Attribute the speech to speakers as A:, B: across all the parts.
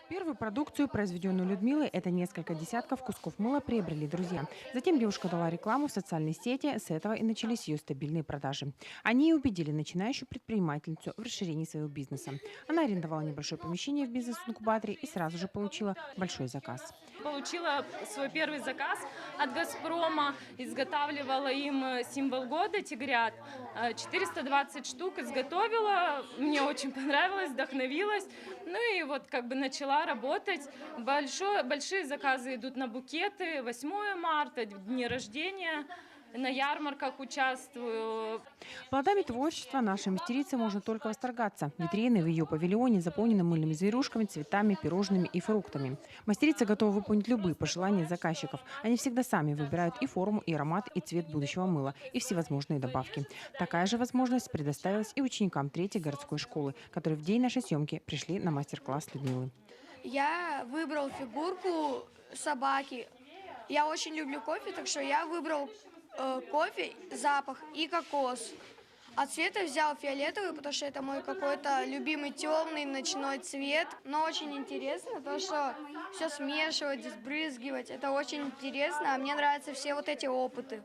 A: Первую продукцию, произведенную Людмилой, это несколько десятков кусков мыла, приобрели друзья. Затем девушка дала рекламу в социальной сети, с этого и начались ее стабильные продажи. Они и убедили начинающую предпринимательницу в расширении своего бизнеса. Она арендовала небольшое помещение в бизнес-инкубаторе и сразу же получила большой заказ.
B: Получила свой первый заказ от «Газпрома», изготавливала им символ года «Тигрят». 420 штук изготовила, мне очень понравилось, вдохновилась. Ну и вот как бы начала работать. Большие заказы идут на букеты, 8 марта, дни рождения. На ярмарках участвую.
A: Плодами творчества нашей мастерицы можно только восторгаться. Витрины в ее павильоне заполнены мыльными зверюшками, цветами, пирожными и фруктами. Мастерица готова выполнить любые пожелания заказчиков. Они всегда сами выбирают и форму, и аромат, и цвет будущего мыла, и всевозможные добавки. Такая же возможность предоставилась и ученикам третьей городской школы, которые в день нашей съемки пришли на мастер-класс Людмилы.
C: Я выбрал фигурку собаки. Я очень люблю кофе, так что я выбрал кофе, запах и кокос. А цвета взял фиолетовый, потому что это мой какой-то любимый темный ночной цвет. Но очень интересно, то что все смешивать, сбрызгивать, это очень интересно. А мне нравятся все вот эти опыты.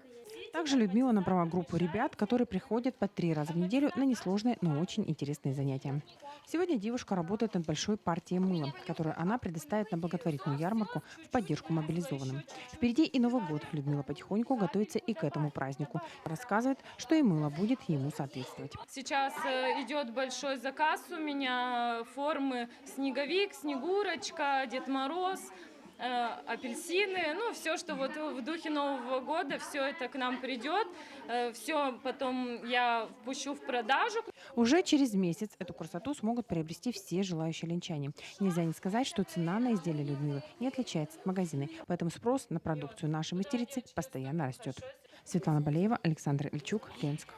A: Также Людмила набрала группу ребят, которые приходят по 3 раза в неделю на несложные, но очень интересные занятия. Сегодня девушка работает над большой партией мыла, которую она предоставит на благотворительную ярмарку в поддержку мобилизованным. Впереди и Новый год. Людмила потихоньку готовится и к этому празднику. Рассказывает, что и мыло будет ему соответствовать.
B: Сейчас идет большой заказ у меня формы снеговик, снегурочка, Дед Мороз, апельсины, ну все, что вот в духе Нового года, все это к нам придет, все потом я пущу в продажу.
A: Уже через месяц эту красоту смогут приобрести все желающие ленчане. Нельзя не сказать, что цена на изделия Людмилы не отличается от магазина, поэтому спрос на продукцию нашей мастерицы постоянно растет. Светлана Болеева, Александр Ильчук, Ленск.